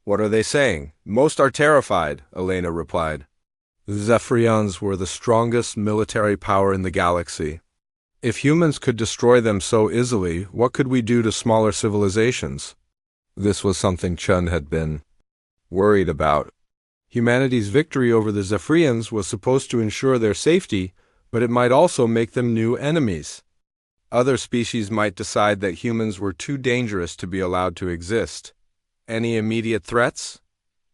What are they saying? Most are terrified, Elena replied. The Zephyrians were the strongest military power in the galaxy. If humans could destroy them so easily, what could we do to smaller civilizations? This was something Chun had been worried about. Humanity's victory over the Zephyrians was supposed to ensure their safety, but it might also make them new enemies. Other species might decide that humans were too dangerous to be allowed to exist. Any immediate threats?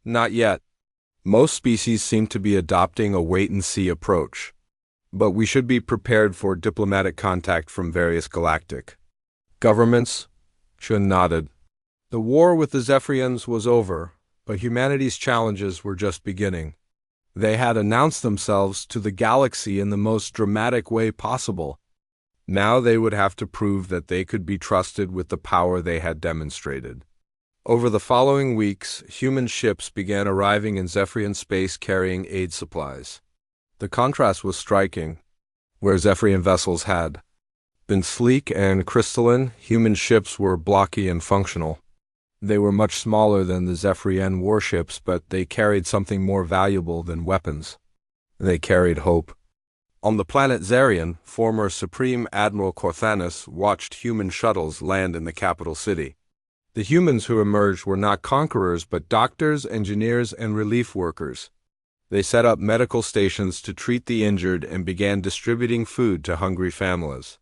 Not yet. Most species seem to be adopting a wait-and-see approach. But we should be prepared for diplomatic contact from various galactic governments. Chun nodded. The war with the Zephyrians was over, but humanity's challenges were just beginning. They had announced themselves to the galaxy in the most dramatic way possible. Now they would have to prove that they could be trusted with the power they had demonstrated. Over the following weeks, human ships began arriving in Zephyrian space carrying aid supplies. The contrast was striking. Where Zephyrian vessels had been sleek and crystalline, human ships were blocky and functional. They were much smaller than the Zephyrian warships, but they carried something more valuable than weapons. They carried hope. On the planet Zarian, former Supreme Admiral Corthanus watched human shuttles land in the capital city. The humans who emerged were not conquerors, but doctors, engineers, and relief workers. They set up medical stations to treat the injured and began distributing food to hungry families.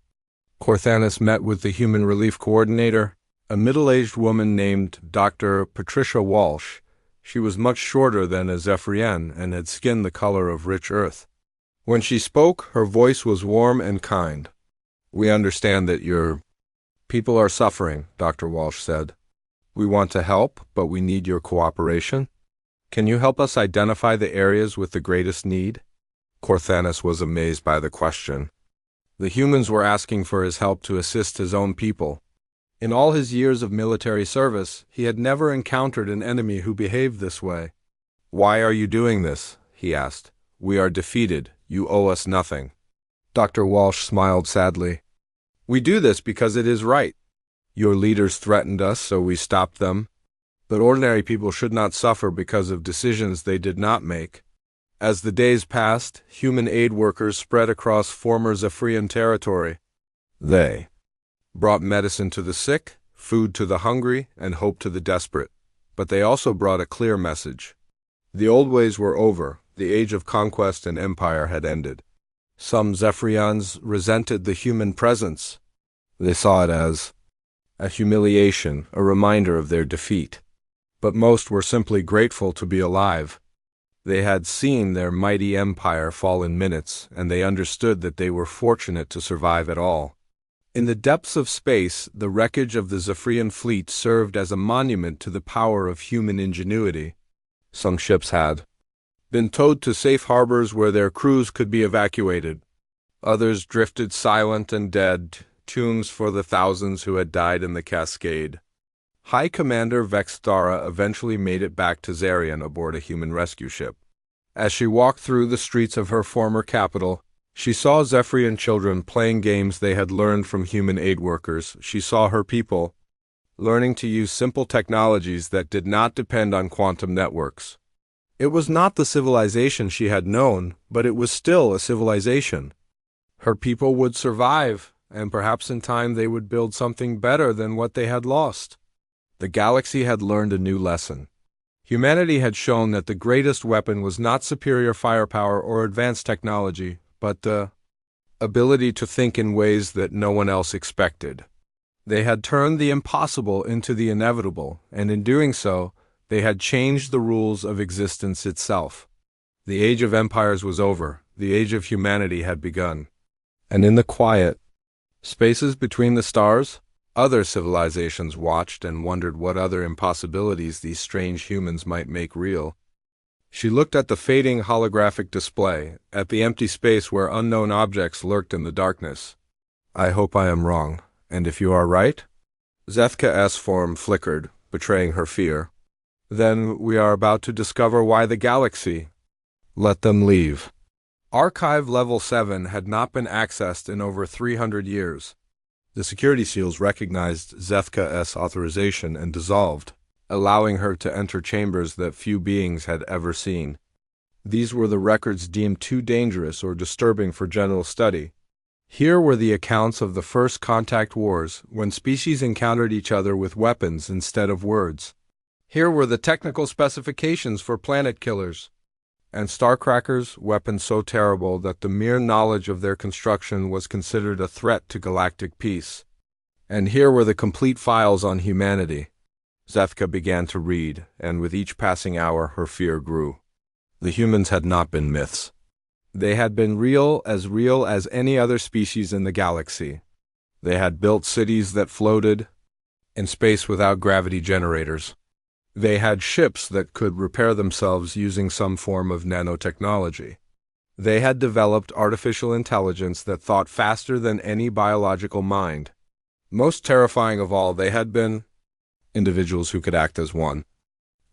Corthanus met with the human relief coordinator, a middle-aged woman named Dr. Patricia Walsh. She was much shorter than a Zephyrian and had skin the color of rich earth. When she spoke, her voice was warm and kind. "We understand that your people are suffering," Dr. Walsh said. "We want to help, but we need your cooperation. Can you help us identify the areas with the greatest need?" Corthanus was amazed by the question. The humans were asking for his help to assist his own people. In all his years of military service, he had never encountered an enemy who behaved this way. "Why are you doing this?" he asked. "We are defeated. You owe us nothing." Dr. Walsh smiled sadly. "We do this because it is right. Your leaders threatened us, so we stopped them. But ordinary people should not suffer because of decisions they did not make." As the days passed, human aid workers spread across former Zephyrian territory. They brought medicine to the sick, food to the hungry, and hope to the desperate. But they also brought a clear message. The old ways were over. The age of conquest and empire had ended. Some Zephyrians resented the human presence. They saw it as a humiliation, a reminder of their defeat. But most were simply grateful to be alive. They had seen their mighty empire fall in minutes, and they understood that they were fortunate to survive at all. In the depths of space, the wreckage of the Zephyrian fleet served as a monument to the power of human ingenuity. Some ships had been towed to safe harbors where their crews could be evacuated. Others drifted silent and dead, tombs for the thousands who had died in the cascade. High Commander Vextara eventually made it back to Zarian aboard a human rescue ship. As she walked through the streets of her former capital, she saw Zephyrian children playing games they had learned from human aid workers. She saw her people learning to use simple technologies that did not depend on quantum networks. It was not the civilization she had known, but it was still a civilization. Her people would survive, and perhaps in time they would build something better than what they had lost. The galaxy had learned a new lesson. Humanity had shown that the greatest weapon was not superior firepower or advanced technology, but the ability to think in ways that no one else expected. They had turned the impossible into the inevitable, and in doing so, they had changed the rules of existence itself. The age of empires was over. The age of humanity had begun. And in the quiet spaces between the stars, other civilizations watched and wondered what other impossibilities these strange humans might make real. She looked at the fading holographic display, at the empty space where unknown objects lurked in the darkness. "I hope I am wrong, and if you are right?" Zethka's form flickered, betraying her fear. "Then we are about to discover why the galaxy let them leave." Archive Level 7 had not been accessed in over 300 years. The security seals recognized Zethka's authorization and dissolved. allowing her to enter chambers that few beings had ever seen. These were the records deemed too dangerous or disturbing for general study. Here were the accounts of the first contact wars, when species encountered each other with weapons instead of words. Here were the technical specifications for planet killers and starcrackers, weapons so terrible that the mere knowledge of their construction was considered a threat to galactic peace. And here were the complete files on humanity. Zethka began to read, and with each passing hour her fear grew. The humans had not been myths. They had been real as any other species in the galaxy. They had built cities that floated in space without gravity generators. They had ships that could repair themselves using some form of nanotechnology. They had developed artificial intelligence that thought faster than any biological mind. Most terrifying of all, they had been individuals who could act as one.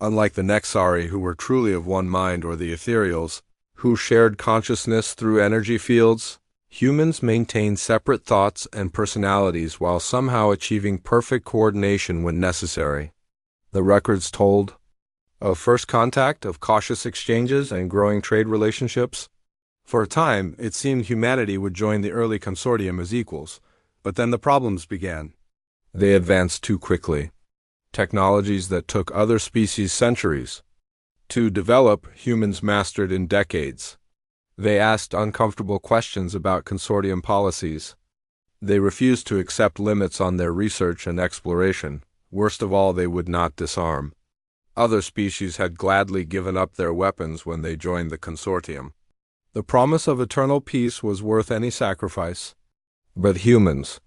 Unlike the Nexari, who were truly of one mind, or the Ethereals, who shared consciousness through energy fields, humans maintained separate thoughts and personalities while somehow achieving perfect coordination when necessary. The records told of first contact, of cautious exchanges and growing trade relationships. For a time, it seemed humanity would join the early consortium as equals, but then the problems began. They advanced too quickly. Technologies that took other species centuries to develop, humans mastered in decades. They asked uncomfortable questions about consortium policies. They refused to accept limits on their research and exploration. Worst of all, they would not disarm. Other species had gladly given up their weapons when they joined the consortium. The promise of eternal peace was worth any sacrifice. But humans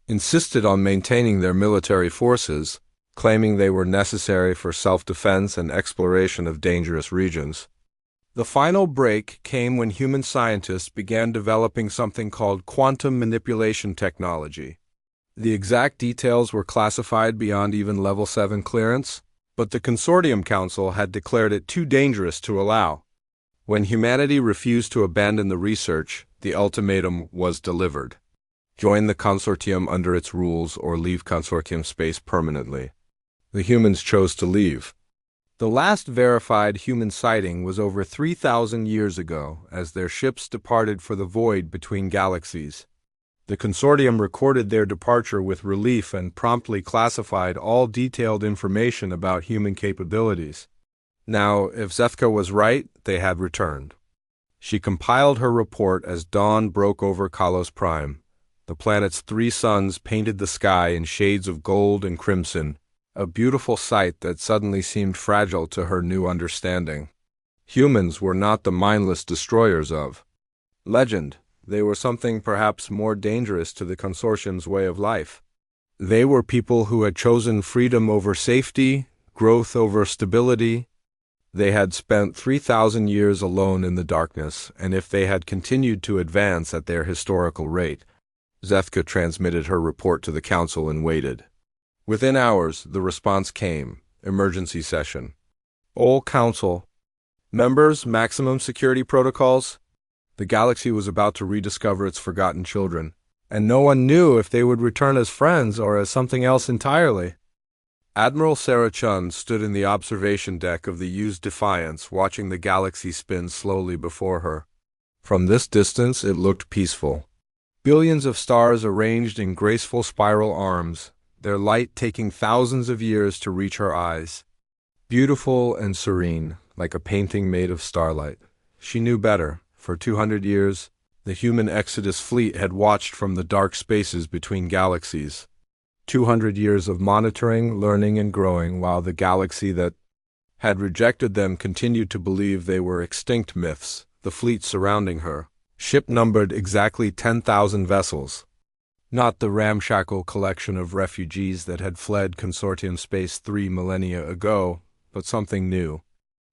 insisted on maintaining their military forces, claiming they were necessary for self-defense and exploration of dangerous regions. The final break came when human scientists began developing something called quantum manipulation technology. The exact details were classified beyond even Level 7 clearance, but the Consortium Council had declared it too dangerous to allow. When humanity refused to abandon the research, the ultimatum was delivered. Join the consortium under its rules or leave consortium space permanently. The humans chose to leave. The last verified human sighting was over 3,000 years ago, as their ships departed for the void between galaxies. The consortium recorded their departure with relief and promptly classified all detailed information about human capabilities. Now, if Zethka was right, they had returned. She compiled her report as dawn broke over Kalos Prime. The planet's 3 suns painted the sky in shades of gold and crimson, a beautiful sight that suddenly seemed fragile to her new understanding. Humans were not the mindless destroyers of legend. They were something perhaps more dangerous to the consortium's way of life. They were people who had chosen freedom over safety, growth over stability. They had spent 3,000 years alone in the darkness, and if they had continued to advance at their historical rate, Zethka transmitted her report to the council and waited. Within hours, the response came. Emergency session. All council members, maximum security protocols. The galaxy was about to rediscover its forgotten children, and no one knew if they would return as friends or as something else entirely. Admiral Sarah Chun stood in the observation deck of the used Defiance, watching the galaxy spin slowly before her. From this distance, it looked peaceful. Billions of stars arranged in graceful spiral arms, their light taking thousands of years to reach her eyes. Beautiful and serene, like a painting made of starlight. She knew better. For 200 years, the human Exodus fleet had watched from the dark spaces between galaxies. 200 years of monitoring, learning, and growing, while the galaxy that had rejected them continued to believe they were extinct myths. The fleet surrounding her, ship numbered exactly 10,000 vessels. Not the ramshackle collection of refugees that had fled consortium space 3 millennia ago, but something new.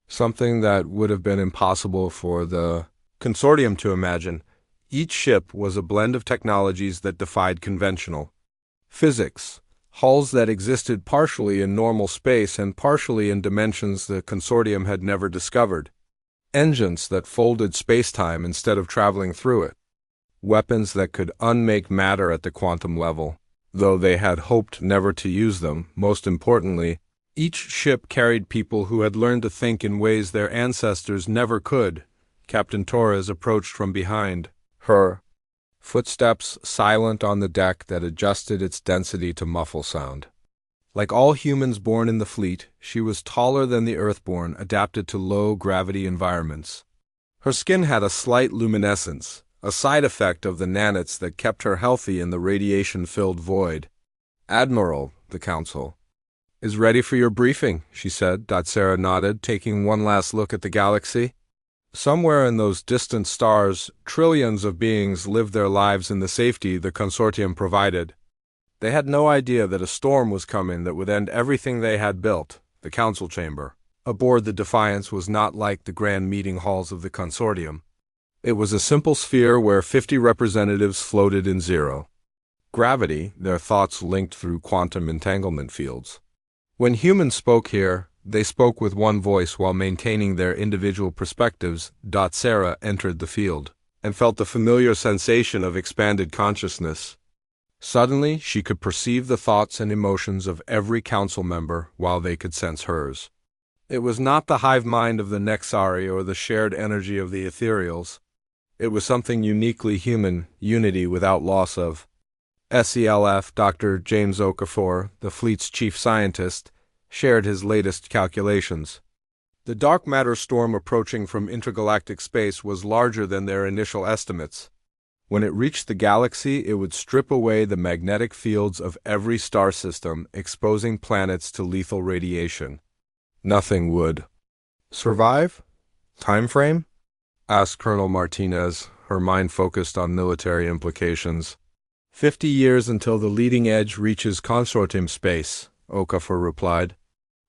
Something that would have been impossible for the consortium to imagine. Each ship was a blend of technologies that defied conventional physics, hulls that existed partially in normal space and partially in dimensions the consortium had never discovered, engines that folded space-time instead of traveling through it, weapons that could unmake matter at the quantum level, though they had hoped never to use them. Most importantly, Each ship carried people who had learned to think in ways their ancestors never could. Captain Torres approached from behind, her footsteps silent on the deck that adjusted its density to muffle sound. Like all humans born in the fleet, she was taller than the Earthborn, adapted to low-gravity environments. Her skin had a slight luminescence, a side effect of the nanites that kept her healthy in the radiation-filled void. "Admiral," the Council is ready for your briefing, she said. Sarah nodded, taking one last look at the galaxy. Somewhere in those distant stars, trillions of beings lived their lives in the safety the consortium provided. They had no idea that a storm was coming that would end everything they had built. The council chamber aboard the Defiance was not like the grand meeting halls of the consortium. It was a simple sphere where 50 representatives floated in zero gravity, their thoughts linked through quantum entanglement fields. When humans spoke here, they spoke with one voice while maintaining their individual perspectives. Sarah entered the field and felt the familiar sensation of expanded consciousness. Suddenly, she could perceive the thoughts and emotions of every council member while they could sense hers. It was not the hive mind of the Nexari or the shared energy of the ethereals. It was something uniquely human, unity without loss of. SELF Dr. James Okafor, the fleet's chief scientist, shared his latest calculations. The dark matter storm approaching from intergalactic space was larger than their initial estimates. When it reached the galaxy, it would strip away the magnetic fields of every star system, exposing planets to lethal radiation. Nothing would survive? Time frame? Asked Colonel Martinez, her mind focused on military implications. 50 years until the leading edge reaches consortium space, Okafor replied.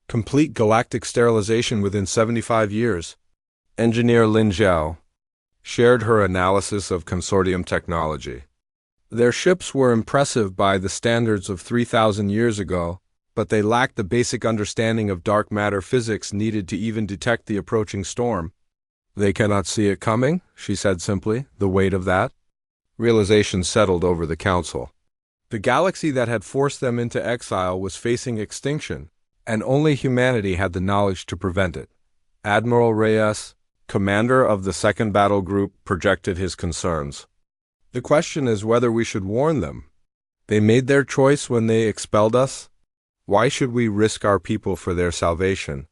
Complete galactic sterilization within 75 years. Engineer Lin Zhao shared her analysis of consortium technology. Their ships were impressive by the standards of 3,000 years ago, but they lacked the basic understanding of dark matter physics needed to even detect the approaching storm. They cannot see it coming, she said simply, the weight of that. Realization settled over the council. The galaxy that had forced them into exile was facing extinction, and only humanity had the knowledge to prevent it. Admiral Reyes, commander of the Second Battle Group, projected his concerns. The question is whether we should warn them. They made their choice when they expelled us. Why should we risk our people for their salvation?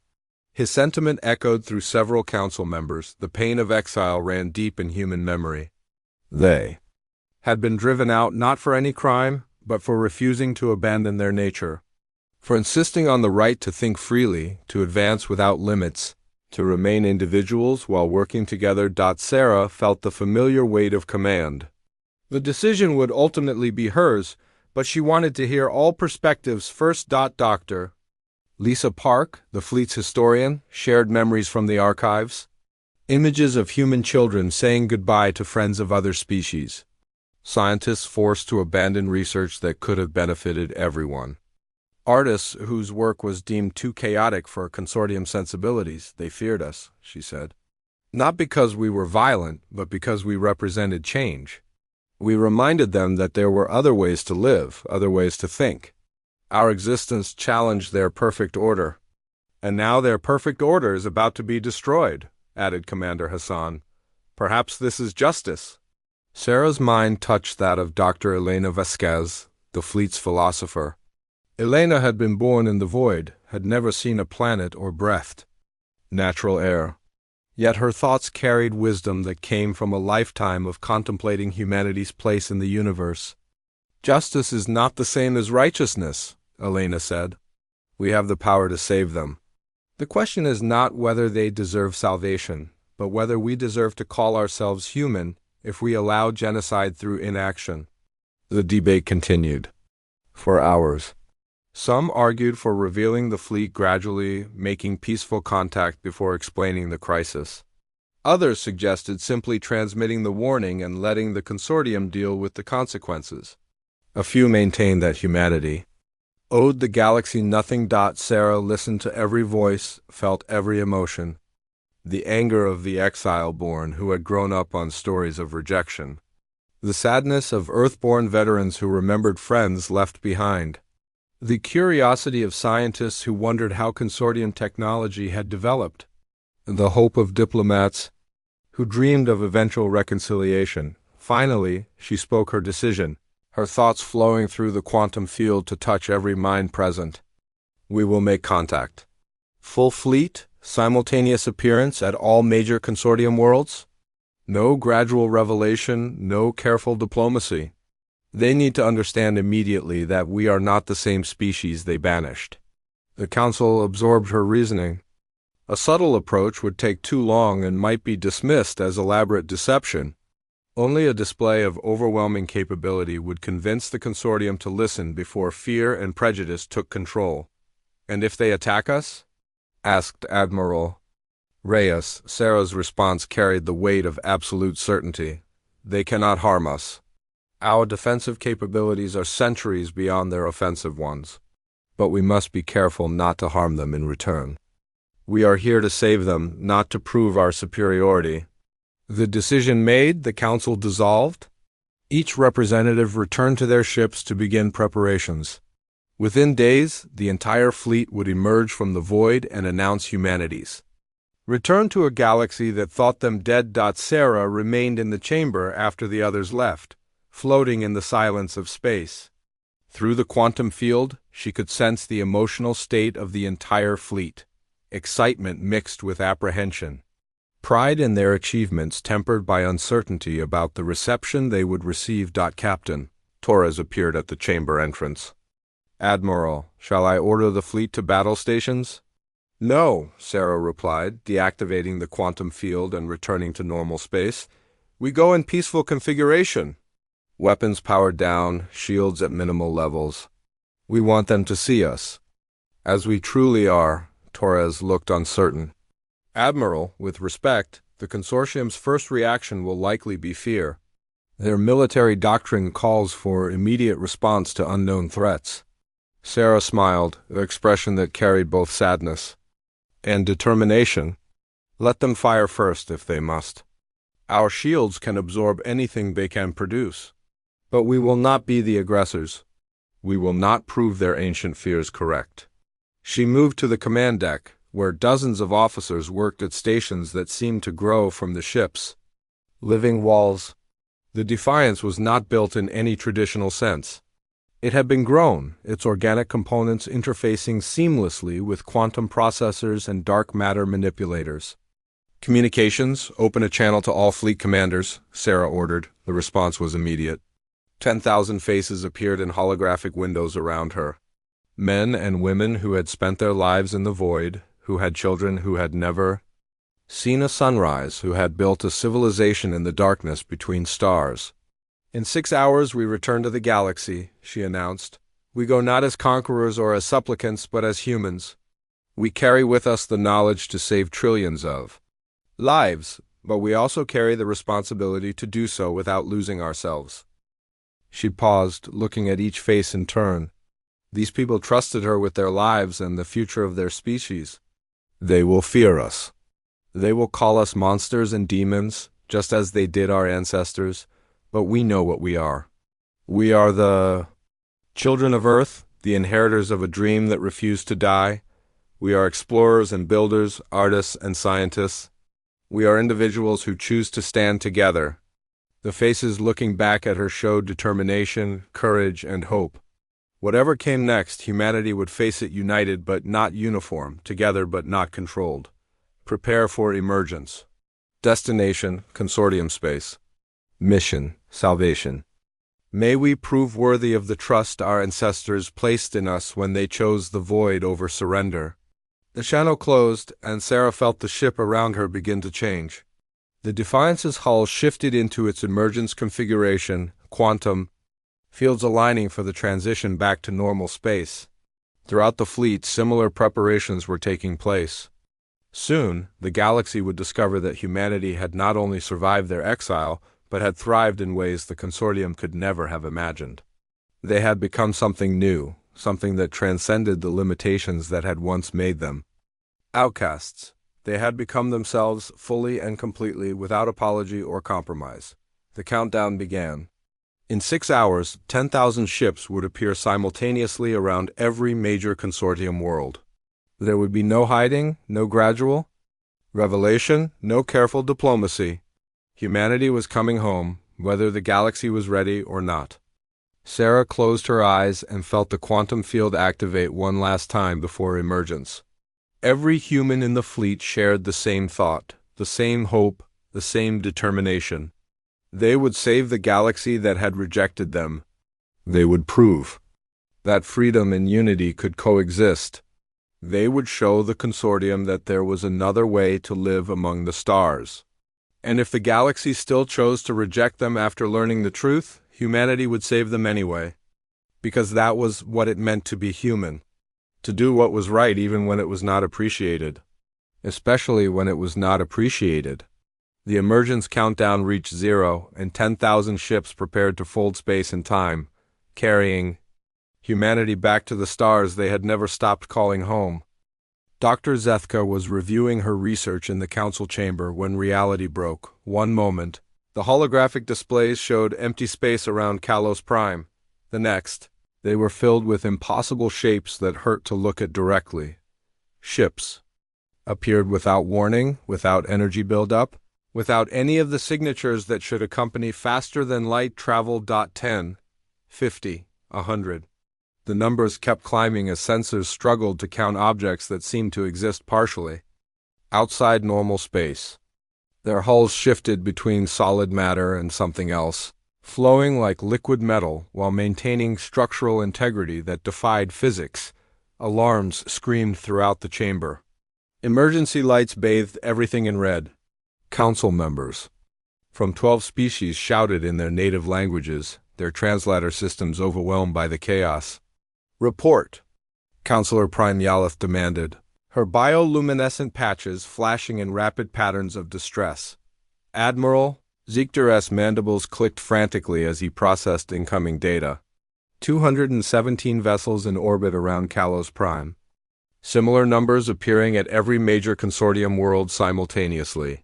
His sentiment echoed through several council members. The pain of exile ran deep in human memory. They had been driven out not for any crime, but for refusing to abandon their nature, for insisting on the right to think freely, to advance without limits, to remain individuals while working together. Sarah felt the familiar weight of command. The decision would ultimately be hers, but she wanted to hear all perspectives first. Dr. Lisa Park, the fleet's historian, shared memories from the archives. Images of human children saying goodbye to friends of other species. Scientists forced to abandon research that could have benefited everyone. Artists whose work was deemed too chaotic for consortium sensibilities. They feared us, she said. Not because we were violent, but because we represented change. We reminded them that there were other ways to live, other ways to think. Our existence challenged their perfect order. And now their perfect order is about to be destroyed, added Commander Hassan. Perhaps this is justice. Sarah's mind touched that of Dr. Elena Vasquez, the fleet's philosopher. Elena had been born in the void, had never seen a planet or breathed natural air. Yet her thoughts carried wisdom that came from a lifetime of contemplating humanity's place in the universe. Justice is not the same as righteousness, Elena said. We have the power to save them. The question is not whether they deserve salvation, but whether we deserve to call ourselves human if we allow genocide through inaction. The debate continued for hours. Some argued for revealing the fleet gradually, making peaceful contact before explaining the crisis. Others suggested simply transmitting the warning and letting the consortium deal with the consequences. A few maintained that humanity owed the galaxy nothing. Sarah listened to every voice, felt every emotion. The anger of the exile-born who had grown up on stories of rejection. The sadness of Earth-born veterans who remembered friends left behind. The curiosity of scientists who wondered how consortium technology had developed, the hope of diplomats who dreamed of eventual reconciliation. Finally, she spoke her decision, her thoughts flowing through the quantum field to touch every mind present. We will make contact. Full fleet, simultaneous appearance at all major consortium worlds? No gradual revelation, no careful diplomacy. They need to understand immediately that we are not the same species they banished. The Council absorbed her reasoning. A subtle approach would take too long and might be dismissed as elaborate deception. Only a display of overwhelming capability would convince the consortium to listen before fear and prejudice took control. And if they attack us? Asked Admiral Reyes. Sarah's response carried the weight of absolute certainty. They cannot harm us. Our defensive capabilities are centuries beyond their offensive ones. But we must be careful not to harm them in return. We are here to save them, not to prove our superiority. The decision made, the Council dissolved. Each representative returned to their ships to begin preparations. Within days, the entire fleet would emerge from the void and announce humanity's return to a galaxy that thought them dead. Sarah remained in the chamber after the others left, floating in the silence of space. Through the quantum field, she could sense the emotional state of the entire fleet. Excitement mixed with apprehension. Pride in their achievements tempered by uncertainty about the reception they would receive. Captain Torres appeared at the chamber entrance. Admiral, shall I order the fleet to battle stations? No, Sarah replied, deactivating the quantum field and returning to normal space. We go in peaceful configuration. Weapons powered down, shields at minimal levels. We want them to see us as we truly are. Torres looked uncertain. Admiral, with respect, the consortium's first reaction will likely be fear. Their military doctrine calls for immediate response to unknown threats. Sarah smiled, an expression that carried both sadness and determination. Let them fire first if they must. Our shields can absorb anything they can produce. But we will not be the aggressors. We will not prove their ancient fears correct. She moved to the command deck, where dozens of officers worked at stations that seemed to grow from the ship's living walls. The Defiance was not built in any traditional sense. It had been grown, its organic components interfacing seamlessly with quantum processors and dark matter manipulators. Communications, open a channel to all fleet commanders, Sarah ordered. The response was immediate. 10,000 faces appeared in holographic windows around her. Men and women who had spent their lives in the void, who had children who had never seen a sunrise, who had built a civilization in the darkness between stars. In 6 hours we return to the galaxy, she announced. We go not as conquerors or as supplicants, but as humans. We carry with us the knowledge to save trillions of lives, but we also carry the responsibility to do so without losing ourselves. She paused, looking at each face in turn. These people trusted her with their lives and the future of their species. They will fear us. They will call us monsters and demons, just as they did our ancestors, but we know what we are. We are the children of Earth, the inheritors of a dream that refused to die. We are explorers and builders, artists and scientists. We are individuals who choose to stand together. The faces looking back at her showed determination, courage, and hope. Whatever came next, humanity would face it united but not uniform, together but not controlled. Prepare for emergence. Destination, consortium space. Mission, salvation. May we prove worthy of the trust our ancestors placed in us when they chose the void over surrender. The channel closed, and Sarah felt the ship around her begin to change. The Defiance's hull shifted into its emergence configuration, quantum fields aligning for the transition back to normal space. Throughout the fleet, similar preparations were taking place. Soon, the galaxy would discover that humanity had not only survived their exile, but had thrived in ways the consortium could never have imagined. They had become something new, something that transcended the limitations that had once made them outcasts. They had become themselves fully and completely without apology or compromise. The countdown began. In 6 hours, 10,000 ships would appear simultaneously around every major consortium world. There would be no hiding, no gradual revelation, no careful diplomacy. Humanity was coming home, whether the galaxy was ready or not. Sarah closed her eyes and felt the quantum field activate one last time before emergence. Every human in the fleet shared the same thought, the same hope, the same determination. They would save the galaxy that had rejected them. They would prove that freedom and unity could coexist. They would show the consortium that there was another way to live among the stars. And if the galaxy still chose to reject them after learning the truth, humanity would save them anyway. Because that was what it meant to be human. To do what was right even when it was not appreciated. Especially when it was not appreciated. The emergence countdown reached 0, and 10,000 ships prepared to fold space and time, carrying humanity back to the stars they had never stopped calling home. Dr. Zethka was reviewing her research in the council chamber when reality broke. One moment, the holographic displays showed empty space around Kalos Prime. The next, they were filled with impossible shapes that hurt to look at directly. Ships appeared without warning, without energy buildup, without any of the signatures that should accompany faster-than-light travel. 10, 50, 100. The numbers kept climbing as sensors struggled to count objects that seemed to exist partially outside normal space. Their hulls shifted between solid matter and something else, flowing like liquid metal while maintaining structural integrity that defied physics. Alarms screamed throughout the chamber. Emergency lights bathed everything in red. Council members from 12 species shouted in their native languages, their translator systems overwhelmed by the chaos. Report, Counselor Prime Yalith demanded, her bioluminescent patches flashing in rapid patterns of distress. Admiral Zichter's mandibles clicked frantically as he processed incoming data. 217 vessels in orbit around Kalos Prime. Similar numbers appearing at every major consortium world simultaneously.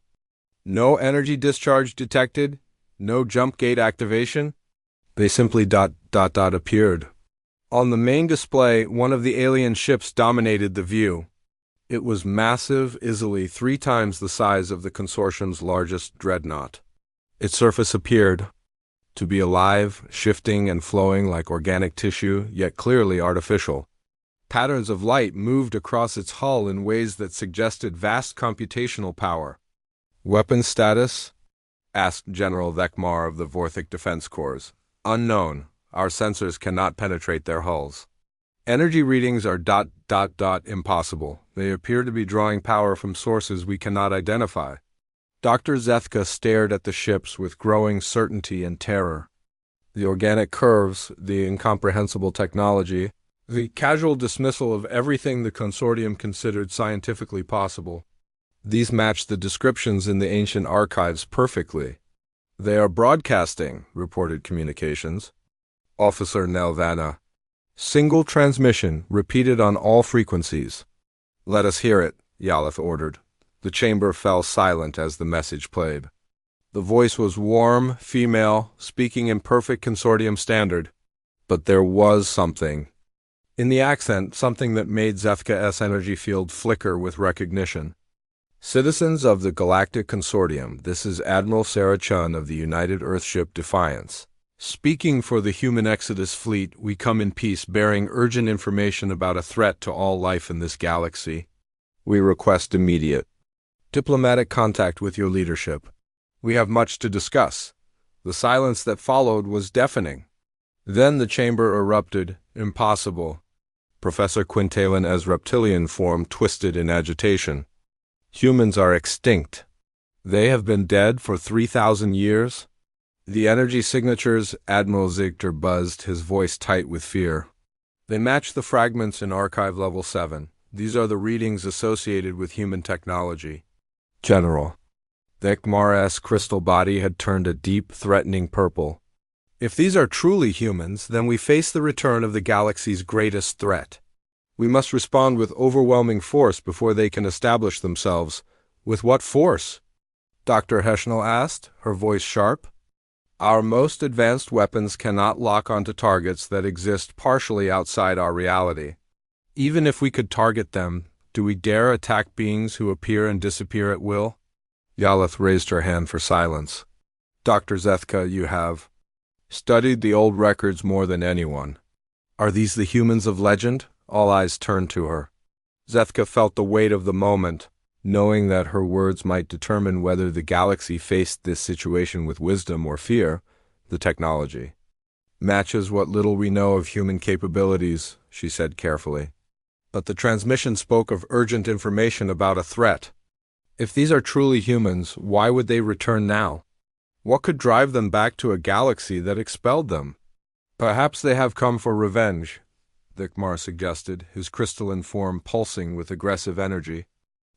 No energy discharge detected, no jump gate activation. They simply appeared. On the main display, one of the alien ships dominated the view. It was massive, easily 3 times the size of the consortium's largest dreadnought. Its surface appeared to be alive, shifting and flowing like organic tissue, yet clearly artificial. Patterns of light moved across its hull in ways that suggested vast computational power. Weapon status? Asked General Vekmar of the Vorthic Defense Corps. Unknown. Our sensors cannot penetrate their hulls. Energy readings are impossible. They appear to be drawing power from sources we cannot identify. Dr. Zethka stared at the ships with growing certainty and terror. The organic curves, the incomprehensible technology, the casual dismissal of everything the consortium considered scientifically possible. These matched the descriptions in the ancient archives perfectly. They are broadcasting, reported communications. Officer Nelvana. Single transmission, repeated on all frequencies. Let us hear it, Yalith ordered. The chamber fell silent as the message played. The voice was warm, female, speaking in perfect consortium standard. But there was something. In the accent, something that made Zethka's energy field flicker with recognition. Citizens of the Galactic Consortium, this is Admiral Sarah Chun of the United Earthship Defiance. Speaking for the Human Exodus Fleet, we come in peace bearing urgent information about a threat to all life in this galaxy. We request immediate diplomatic contact with your leadership. We have much to discuss. The silence that followed was deafening. Then the chamber erupted. Impossible. Professor Quintalin's reptilian form twisted in agitation. Humans are extinct. They have been dead for 3,000 years. The energy signatures, Admiral Zichter buzzed, his voice tight with fear. They match the fragments in Archive Level 7. These are the readings associated with human technology. General. Vekmar's crystal body had turned a deep, threatening purple. If these are truly humans, then we face the return of the galaxy's greatest threat. We must respond with overwhelming force before they can establish themselves. With what force? Dr. Heschnell asked, her voice sharp. Our most advanced weapons cannot lock onto targets that exist partially outside our reality. Even if we could target them, do we dare attack beings who appear and disappear at will? Yalith raised her hand for silence. Dr. Zethka, you have studied the old records more than anyone. Are these the humans of legend? All eyes turned to her. Zethka felt the weight of the moment, knowing that her words might determine whether the galaxy faced this situation with wisdom or fear. The technology matches what little we know of human capabilities, she said carefully. But the transmission spoke of urgent information about a threat. If these are truly humans, why would they return now? What could drive them back to a galaxy that expelled them? Perhaps they have come for revenge, Thikmar suggested, his crystalline form pulsing with aggressive energy.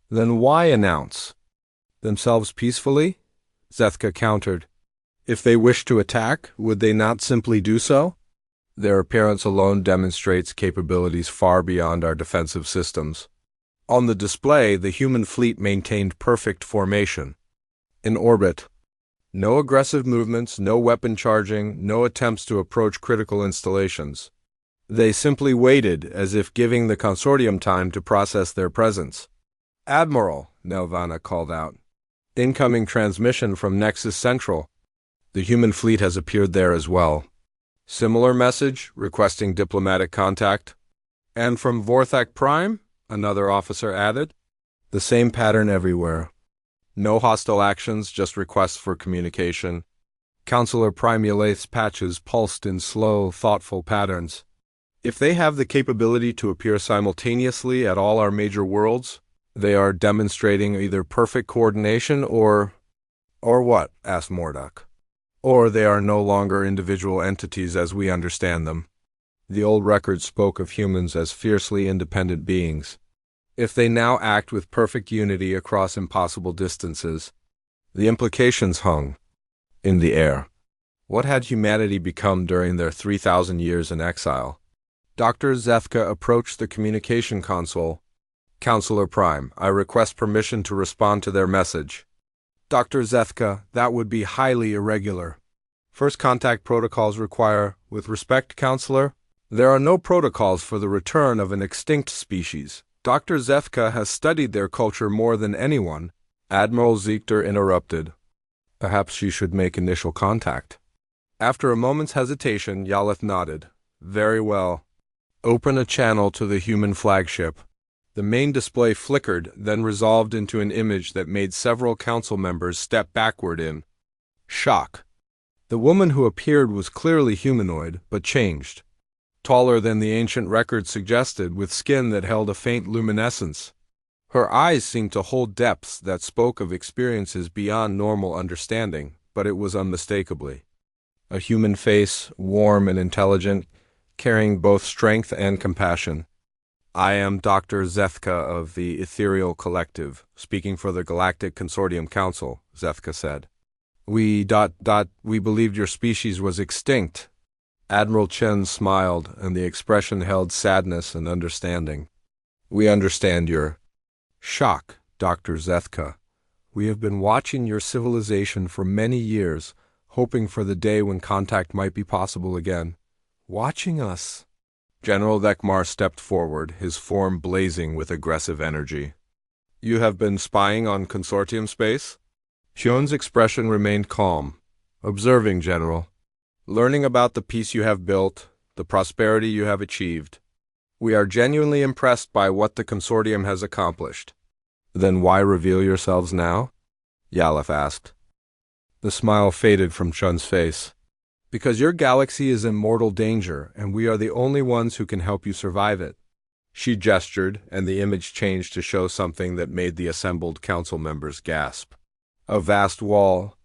Then why announce themselves peacefully? Zethka countered. If they wish to attack, would they not simply do so? Their appearance alone demonstrates capabilities far beyond our defensive systems. On the display, the human fleet maintained perfect formation. In orbit. No aggressive movements, no weapon charging, no attempts to approach critical installations. They simply waited, as if giving the consortium time to process their presence. Admiral, Nelvana called out. Incoming transmission from Nexus Central. The human fleet has appeared there as well. Similar message, requesting diplomatic contact. And from Vorthak Prime, another officer added. The same pattern everywhere. No hostile actions, just requests for communication. Counselor Primulath's patches pulsed in slow, thoughtful patterns. If they have the capability to appear simultaneously at all our major worlds, they are demonstrating either perfect coordination or what? Asked Mordok. Or they are no longer individual entities as we understand them. The old records spoke of humans as fiercely independent beings. If they now act with perfect unity across impossible distances, the implications hung in the air. What had humanity become during their 3,000 years in exile? Dr. Zethka approached the communication console. Counselor Prime, I request permission to respond to their message. Dr. Zethka, that would be highly irregular. First contact protocols require, with respect, Counselor, there are no protocols for the return of an extinct species. Dr. Zethka has studied their culture more than anyone. Admiral Ziegter interrupted. Perhaps she should make initial contact. After a moment's hesitation, Yalith nodded. Very well. Open a channel to the human flagship. The main display flickered, then resolved into an image that made several council members step backward in shock. The woman who appeared was clearly humanoid, but changed. Taller than the ancient record suggested, with skin that held a faint luminescence. Her eyes seemed to hold depths that spoke of experiences beyond normal understanding, but it was unmistakably a human face, warm and intelligent, carrying both strength and compassion. I am Dr. Zethka of the Ethereal Collective, speaking for the Galactic Consortium Council, Zethka said. We believed your species was extinct. Admiral Chen smiled, and the expression held sadness and understanding. We understand your shock, Dr. Zethka. We have been watching your civilization for many years, hoping for the day when contact might be possible again. Watching us. General Thekmar stepped forward, his form blazing with aggressive energy. You have been spying on consortium space? Hyun's expression remained calm. Observing, General. Learning about the peace you have built, the prosperity you have achieved. We are genuinely impressed by what the consortium has accomplished. Then why reveal yourselves now? Yalith asked. The smile faded from Chun's face. Because your galaxy is in mortal danger, and we are the only ones who can help you survive it. She gestured, and the image changed to show something that made the assembled council members gasp. A vast wall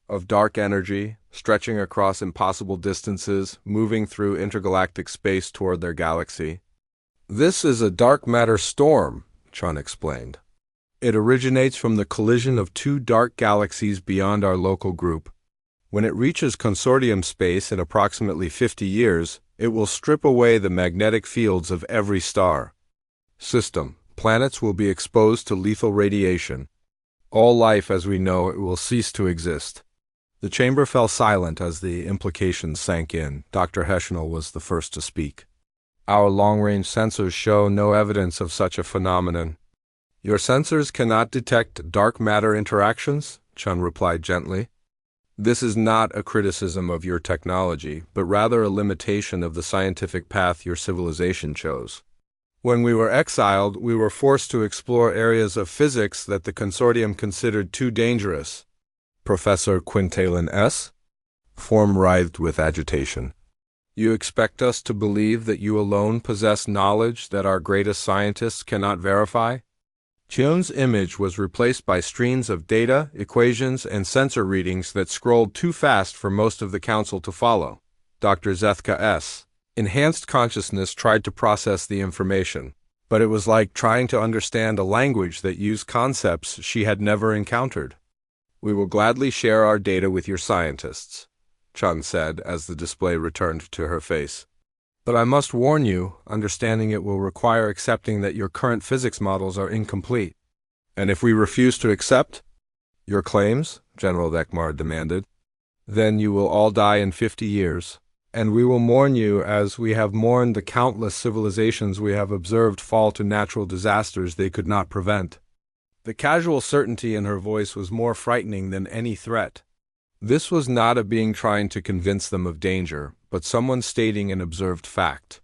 of dark energy, stretching across impossible distances, moving through intergalactic space toward their galaxy. This is a dark matter storm, Chun explained. It originates from the collision of two dark galaxies beyond our local group. When it reaches consortium space in approximately 50 years, it will strip away the magnetic fields of every star system. Planets will be exposed to lethal radiation. All life as we know it will cease to exist. The chamber fell silent as the implications sank in. Dr. Heschel was the first to speak. Our long-range sensors show no evidence of such a phenomenon. Your sensors cannot detect dark matter interactions? Chun replied gently. This is not a criticism of your technology, but rather a limitation of the scientific path your civilization chose. When we were exiled, we were forced to explore areas of physics that the consortium considered too dangerous. Professor Quintalin S. Form writhed with agitation. You expect us to believe that you alone possess knowledge that our greatest scientists cannot verify? Chun's image was replaced by streams of data, equations, and sensor readings that scrolled too fast for most of the council to follow. Dr. Zethka S. Enhanced consciousness tried to process the information, but it was like trying to understand a language that used concepts she had never encountered. We will gladly share our data with your scientists, Chun said as the display returned to her face. But I must warn you, understanding it will require accepting that your current physics models are incomplete. And if we refuse to accept your claims, General Dekmar demanded, then you will all die in 50 years, and we will mourn you as we have mourned the countless civilizations we have observed fall to natural disasters they could not prevent. The casual certainty in her voice was more frightening than any threat. This was not a being trying to convince them of danger, but someone stating an observed fact.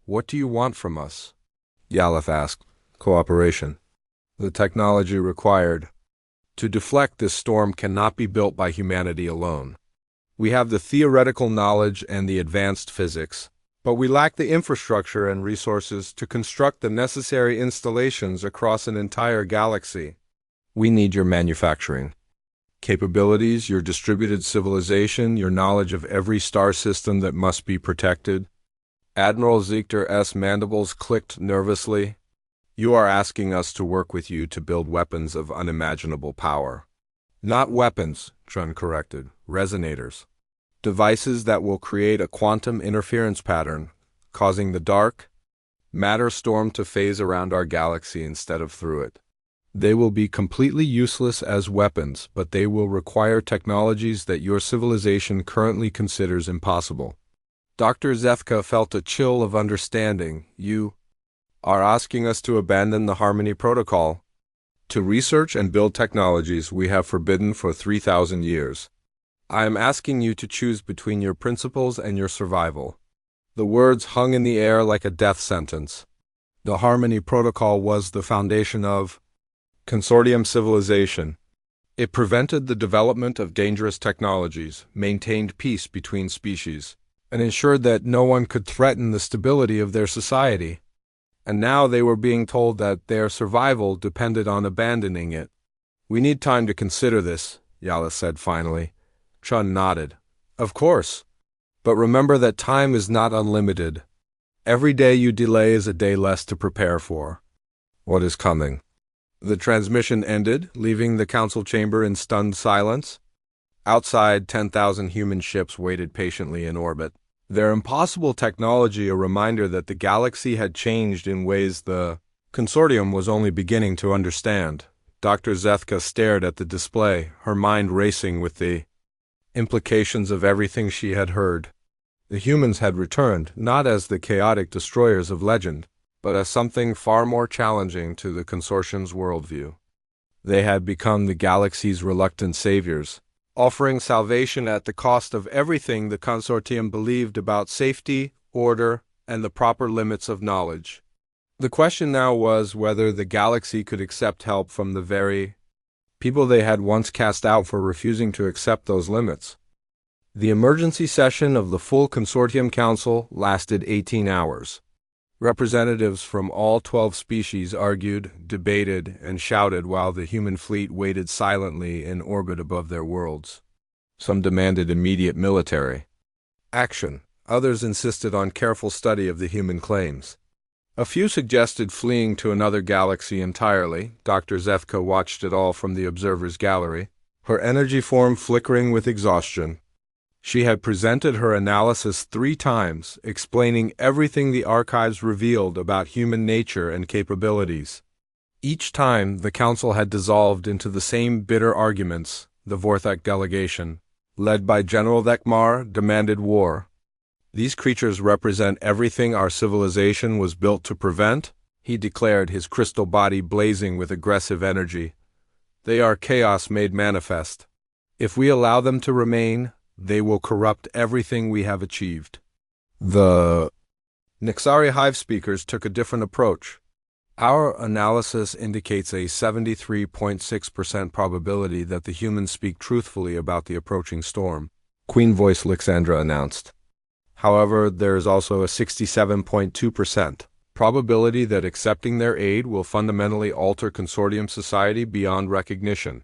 What do you want from us? Yaleth asked. Cooperation. The technology required to deflect this storm cannot be built by humanity alone. We have the theoretical knowledge and the advanced physics, but we lack the infrastructure and resources to construct the necessary installations across an entire galaxy. We need your manufacturing capabilities, your distributed civilization, your knowledge of every star system that must be protected. Admiral Ziegter S. Mandibles clicked nervously. You are asking us to work with you to build weapons of unimaginable power. Not weapons, Chun corrected, resonators. Devices that will create a quantum interference pattern, causing the dark matter storm to phase around our galaxy instead of through it. They will be completely useless as weapons, but they will require technologies that your civilization currently considers impossible. Dr. Zethka felt a chill of understanding. You are asking us to abandon the Harmony Protocol, to research and build technologies we have forbidden for 3,000 years. I am asking you to choose between your principles and your survival. The words hung in the air like a death sentence. The Harmony Protocol was the foundation of consortium civilization. It prevented the development of dangerous technologies, maintained peace between species, and ensured that no one could threaten the stability of their society. And now they were being told that their survival depended on abandoning it. We need time to consider this, Yala said finally. Chun nodded. Of course. But remember that time is not unlimited. Every day you delay is a day less to prepare for what is coming. The transmission ended, leaving the council chamber in stunned silence. Outside, 10,000 human ships waited patiently in orbit. Their impossible technology a reminder that the galaxy had changed in ways the consortium was only beginning to understand. Dr. Zethka stared at the display, her mind racing with the implications of everything she had heard. The humans had returned, not as the chaotic destroyers of legend, but as something far more challenging to the consortium's worldview. They had become the galaxy's reluctant saviors, offering salvation at the cost of everything the consortium believed about safety, order, and the proper limits of knowledge. The question now was whether the galaxy could accept help from the very people they had once cast out for refusing to accept those limits. The emergency session of the full Consortium Council lasted 18 hours. Representatives from all 12 species argued, debated, and shouted while the human fleet waited silently in orbit above their worlds. Some demanded immediate military action. Others insisted on careful study of the human claims. A few suggested fleeing to another galaxy entirely. Dr. Zethka watched it all from the observer's gallery, her energy form flickering with exhaustion. She had presented her analysis 3 times, explaining everything the archives revealed about human nature and capabilities. Each time, the council had dissolved into the same bitter arguments, the Vorthak delegation, led by General Vekmar, demanded war. These creatures represent everything our civilization was built to prevent, he declared, his crystal body blazing with aggressive energy. They are chaos made manifest. If we allow them to remain, they will corrupt everything we have achieved. The Nixari Hive speakers took a different approach. Our analysis indicates a 73.6% probability that the humans speak truthfully about the approaching storm, Queen Voice Lixandra announced. However, there is also a 67.2% probability that accepting their aid will fundamentally alter consortium society beyond recognition.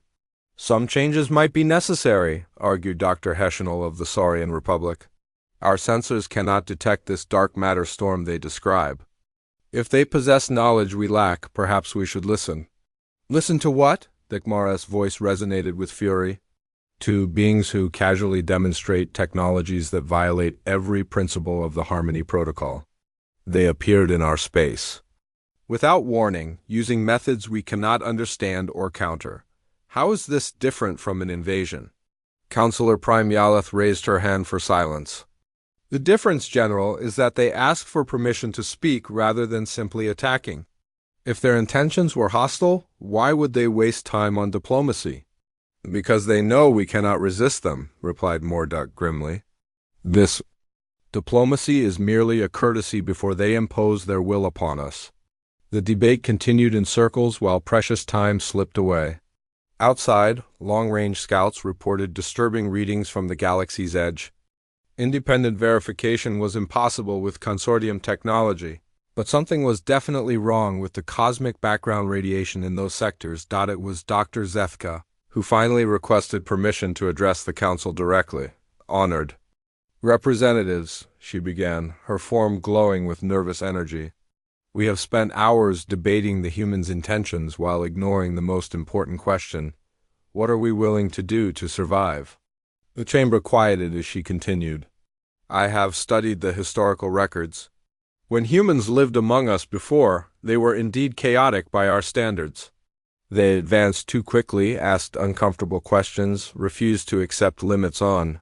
Some changes might be necessary, argued Dr. Heschenel of the Saurian Republic. Our sensors cannot detect this dark matter storm they describe. If they possess knowledge we lack, perhaps we should listen. Listen to what? Dikmar's voice resonated with fury. To beings who casually demonstrate technologies that violate every principle of the Harmony Protocol. They appeared in our space, without warning, using methods we cannot understand or counter. How is this different from an invasion? Counselor Prime Yaleth raised her hand for silence. The difference, General, is that they ask for permission to speak rather than simply attacking. If their intentions were hostile, why would they waste time on diplomacy? Because they know we cannot resist them, replied Morduk grimly. This diplomacy is merely a courtesy before they impose their will upon us. The debate continued in circles while precious time slipped away. Outside, long-range scouts reported disturbing readings from the galaxy's edge. Independent verification was impossible with consortium technology, but something was definitely wrong with the cosmic background radiation in those sectors. It was Dr. Zethka, who finally requested permission to address the council directly. Honored. Representatives, she began, her form glowing with nervous energy. We have spent hours debating the humans' intentions while ignoring the most important question. What are we willing to do to survive? The chamber quieted as she continued. I have studied the historical records. When humans lived among us before, they were indeed chaotic by our standards. They advanced too quickly, asked uncomfortable questions, refused to accept limits on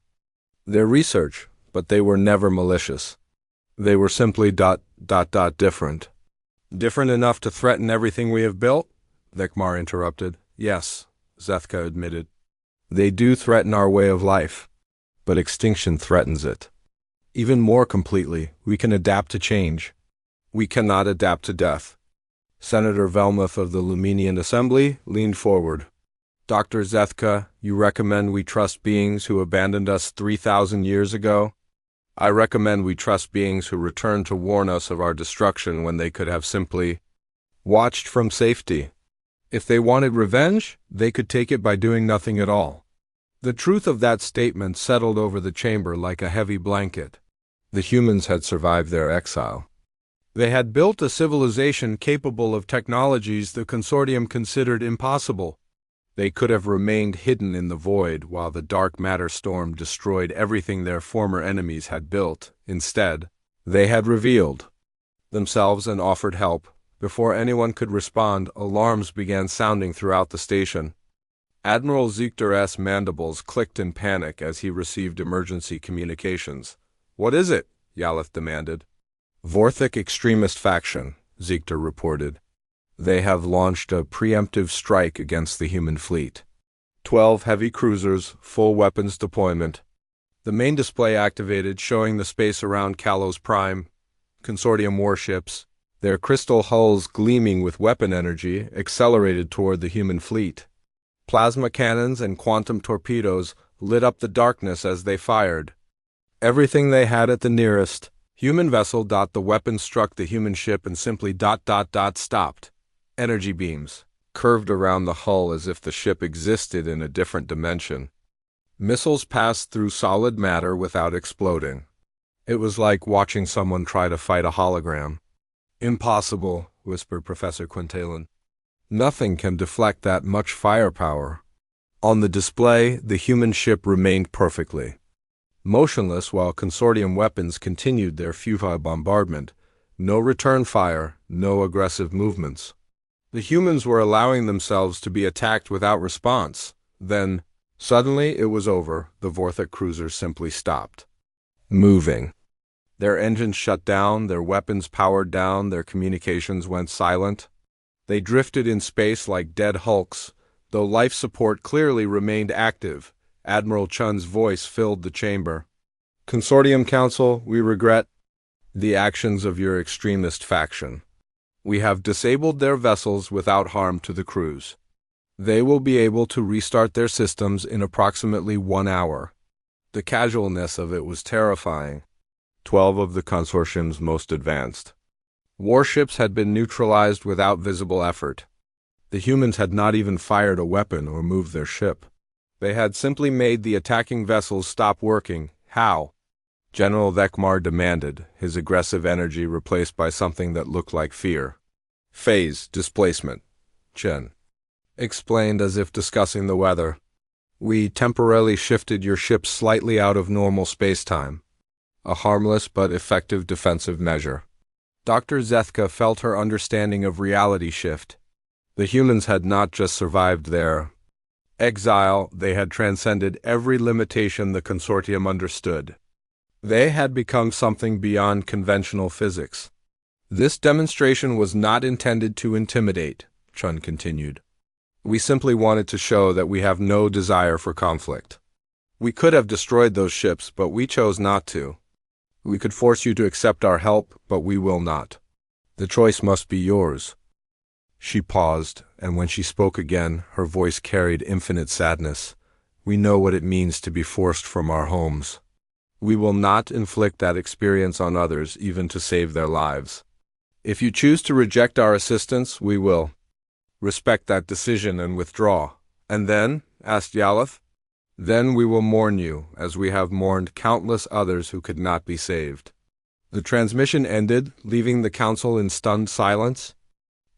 their research, but they were never malicious. They were simply different. Different enough to threaten everything we have built? Vekmar interrupted. Yes, Zethka admitted. They do threaten our way of life, but extinction threatens it. Even more completely, we can adapt to change. We cannot adapt to death. Senator Velmuth of the Luminian Assembly leaned forward. Dr. Zethka, you recommend we trust beings who abandoned us 3,000 years ago? I recommend we trust beings who returned to warn us of our destruction when they could have simply watched from safety. If they wanted revenge, they could take it by doing nothing at all. The truth of that statement settled over the chamber like a heavy blanket. The humans had survived their exile. They had built a civilization capable of technologies the consortium considered impossible. They could have remained hidden in the void while the dark matter storm destroyed everything their former enemies had built. Instead, they had revealed themselves and offered help. Before anyone could respond, alarms began sounding throughout the station. Admiral Zichter's mandibles clicked in panic as he received emergency communications. What is it? Yaleth demanded. Vorthic extremist faction, Zichter reported. They have launched a preemptive strike against the human fleet. 12 heavy cruisers, full weapons deployment. The main display activated, showing the space around Kalos Prime, consortium warships, their crystal hulls gleaming with weapon energy, accelerated toward the human fleet. Plasma cannons and quantum torpedoes lit up the darkness as they fired. Everything they had at the nearest human vessel. The weapon struck the human ship and simply stopped. Energy beams curved around the hull as if the ship existed in a different dimension. Missiles passed through solid matter without exploding. It was like watching someone try to fight a hologram. Impossible, whispered Professor Quintalin. Nothing can deflect that much firepower. On the display, the human ship remained perfectly motionless while consortium weapons continued their futile bombardment. No return fire, no aggressive movements. The humans were allowing themselves to be attacked without response. Then, Suddenly, it was over. The Vorthok cruisers simply stopped moving. Their engines shut down, their weapons powered down, their communications went silent. They drifted in space like dead hulks, though life support clearly remained active. Admiral Chun's voice filled the chamber. Consortium Council, we regret the actions of your extremist faction. We have disabled their vessels without harm to the crews. They will be able to restart their systems in approximately 1 hour. The casualness of it was terrifying. 12 of the consortium's most advanced warships had been neutralized without visible effort. The humans had not even fired a weapon or moved their ship. They had simply made the attacking vessels stop working. How? General Vekmar demanded, his aggressive energy replaced by something that looked like fear. Phase displacement, Chen explained as if discussing the weather. We temporarily shifted your ship slightly out of normal space-time. A harmless but effective defensive measure. Dr. Zethka felt her understanding of reality shift. The humans had not just survived their exile, they had transcended every limitation the consortium understood. They had become something beyond conventional physics. This demonstration was not intended to intimidate, Chun continued. We simply wanted to show that we have no desire for conflict. We could have destroyed those ships, but we chose not to. We could force you to accept our help, but we will not. The choice must be yours. She paused, and when she spoke again, her voice carried infinite sadness. We know what it means to be forced from our homes. We will not inflict that experience on others, even to save their lives. If you choose to reject our assistance, we will respect that decision and withdraw. And then, asked Yalith, then we will mourn you, as we have mourned countless others who could not be saved. The transmission ended, leaving the council in stunned silence.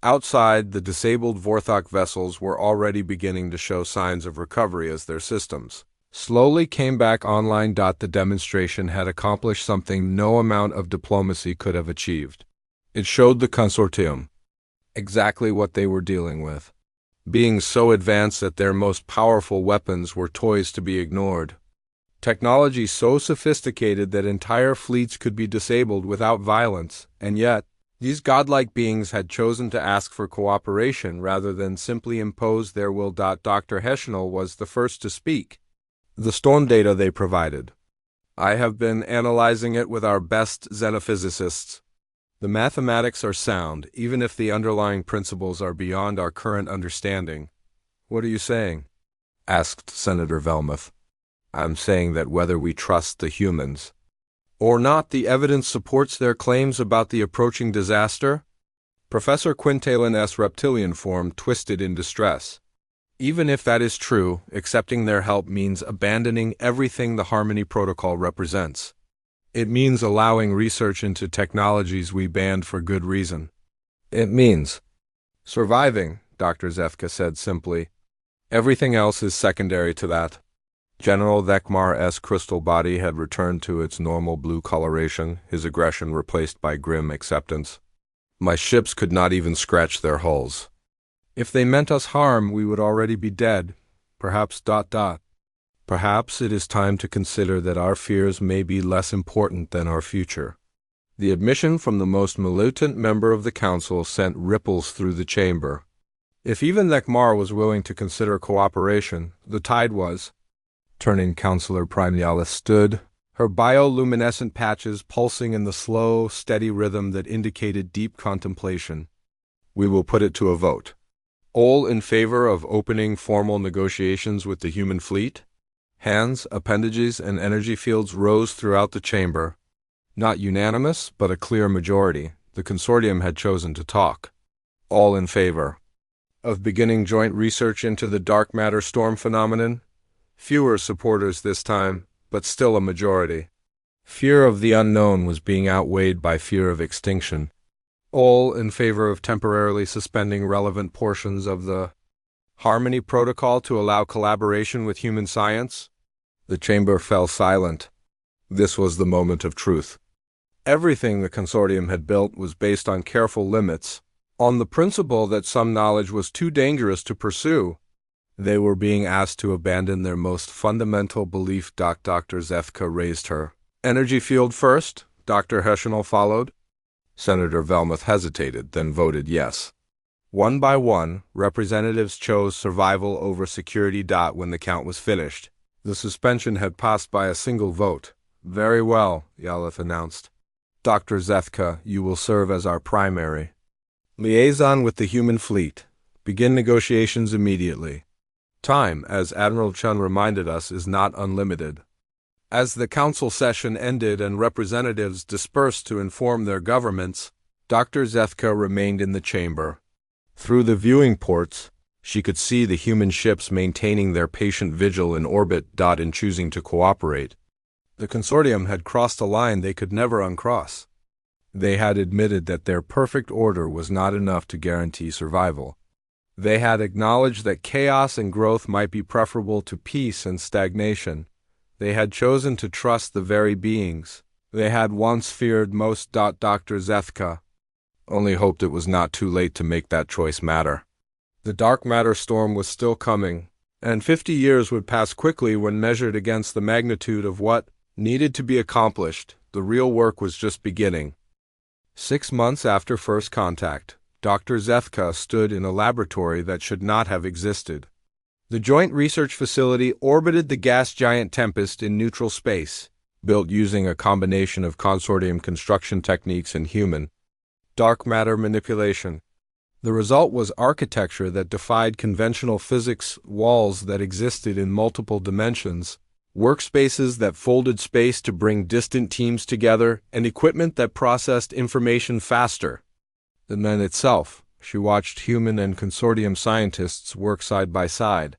Outside, the disabled Vorthok vessels were already beginning to show signs of recovery as their systems slowly came back online. The demonstration had accomplished something no amount of diplomacy could have achieved. It showed the consortium exactly what they were dealing with. Beings so advanced that their most powerful weapons were toys to be ignored. Technology so sophisticated that entire fleets could be disabled without violence, and yet, these godlike beings had chosen to ask for cooperation rather than simply impose their will. Dr. Heschnell was the first to speak. The storm data they provided. I have been analyzing it with our best xenophysicists. The mathematics are sound, even if the underlying principles are beyond our current understanding. What are you saying? Asked Senator Velmuth. I'm saying that whether we trust the humans or not, the evidence supports their claims about the approaching disaster. Professor Quintalin's reptilian form twisted in distress. Even if that is true, accepting their help means abandoning everything the Harmony Protocol represents. It means allowing research into technologies we banned for good reason. It means surviving, Dr. Zethka said simply. Everything else is secondary to that. General Vekmar's crystal body had returned to its normal blue coloration, his aggression replaced by grim acceptance. My ships could not even scratch their hulls. If they meant us harm, we would already be dead. Perhaps ... Perhaps it is time to consider that our fears may be less important than our future. The admission from the most militant member of the council sent ripples through the chamber. If even Vekmar was willing to consider cooperation, the tide was. Turning Counselor Primyalis stood, her bioluminescent patches pulsing in the slow, steady rhythm that indicated deep contemplation. We will put it to a vote. All in favor of opening formal negotiations with the human fleet? Hands, appendages, and energy fields rose throughout the chamber. Not unanimous, but a clear majority. The consortium had chosen to talk. All in favor of beginning joint research into the dark matter storm phenomenon? Fewer supporters this time, but still a majority. Fear of the unknown was being outweighed by fear of extinction. All in favor of temporarily suspending relevant portions of the Harmony Protocol to allow collaboration with human science? The chamber fell silent. This was the moment of truth. Everything the consortium had built was based on careful limits, on the principle that some knowledge was too dangerous to pursue. They were being asked to abandon their most fundamental belief. Dr. Zethka raised her energy field first. Dr. Heschel followed. Senator Velmuth hesitated, then voted yes. One by one, representatives chose survival over security. When the count was finished, the suspension had passed by a single vote. Very well, Yalith announced. Dr. Zethka, you will serve as our primary liaison with the human fleet. Begin negotiations immediately. Time, as Admiral Chun reminded us, is not unlimited. As the council session ended and representatives dispersed to inform their governments, Dr. Zethka remained in the chamber. Through the viewing ports, she could see the human ships maintaining their patient vigil in orbit. In choosing to cooperate, the consortium had crossed a line they could never uncross. They had admitted that their perfect order was not enough to guarantee survival. They had acknowledged that chaos and growth might be preferable to peace and stagnation. They had chosen to trust the very beings they had once feared most. Dr. Zethka only hoped it was not too late to make that choice matter. The dark matter storm was still coming, and 50 years would pass quickly when measured against the magnitude of what needed to be accomplished. The real work was just beginning. 6 months after first contact, Dr. Zethka stood in a laboratory that should not have existed. The Joint Research Facility orbited the gas giant Tempest in neutral space, built using a combination of consortium construction techniques and human dark matter manipulation. The result was architecture that defied conventional physics, walls that existed in multiple dimensions, workspaces that folded space to bring distant teams together, and equipment that processed information faster than man itself. She watched human and consortium scientists work side by side.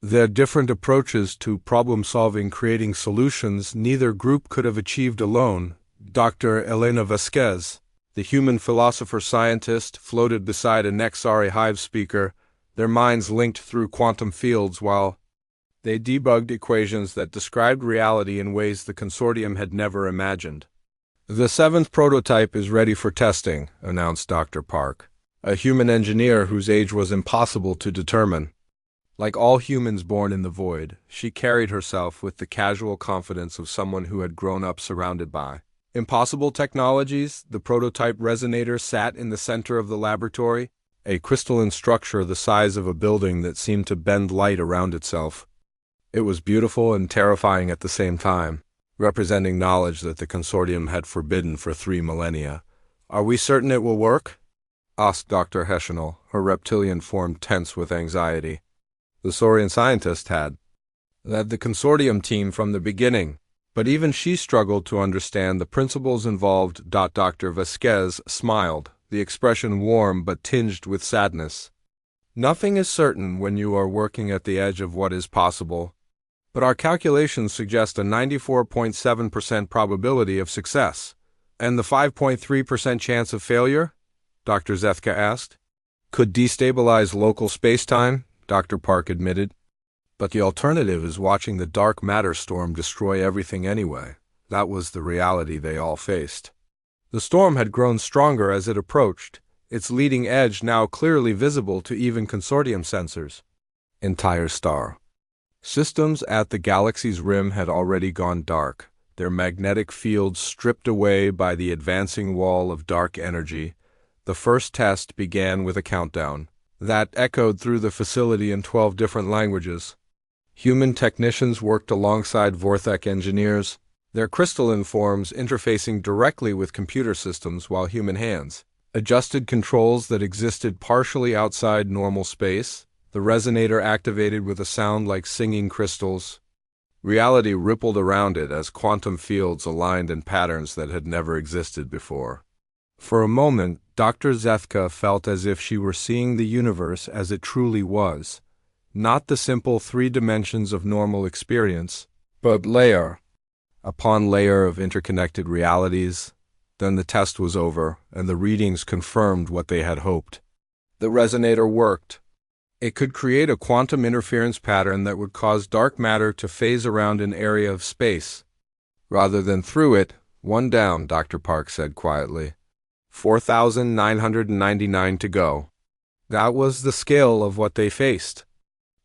Their different approaches to problem-solving, creating solutions neither group could have achieved alone. Dr. Elena Vasquez, the human philosopher-scientist, floated beside a Nexari hive speaker, their minds linked through quantum fields while they debugged equations that described reality in ways the consortium had never imagined. The 7th prototype is ready for testing, announced Dr. Park, a human engineer whose age was impossible to determine. Like all humans born in the void, she carried herself with the casual confidence of someone who had grown up surrounded by impossible technologies. The prototype resonator sat in the center of the laboratory, a crystalline structure the size of a building that seemed to bend light around itself. It was beautiful and terrifying at the same time, representing knowledge that the consortium had forbidden for 3 millennia. Are we certain it will work? Asked Dr. Heschel, her reptilian form tense with anxiety. The Saurian scientist had led the consortium team from the beginning, but even she struggled to understand the principles involved. Dr. Vasquez smiled, the expression warm but tinged with sadness. Nothing is certain when you are working at the edge of what is possible, but our calculations suggest a 94.7% probability of success. And the 5.3% chance of failure? Dr. Zethka asked. Could destabilize local space-time, Dr. Park admitted. But the alternative is watching the dark matter storm destroy everything anyway. That was the reality they all faced. The storm had grown stronger as it approached, its leading edge now clearly visible to even consortium sensors. Entire star systems at the galaxy's rim had already gone dark, their magnetic fields stripped away by the advancing wall of dark energy. The first test began with a countdown that echoed through the facility in 12 different languages. Human technicians worked alongside Vorthek engineers, their crystalline forms interfacing directly with computer systems while human hands adjusted controls that existed partially outside normal space. The resonator activated with a sound like singing crystals. Reality rippled around it as quantum fields aligned in patterns that had never existed before. For a moment, Dr. Zethka felt as if she were seeing the universe as it truly was, not the simple 3 dimensions of normal experience, but layer upon layer of interconnected realities. Then the test was over, and the readings confirmed what they had hoped. The resonator worked. It could create a quantum interference pattern that would cause dark matter to phase around an area of space, rather than through it. 1 down, Dr. Park said quietly. 4,999 to go. That was the scale of what they faced.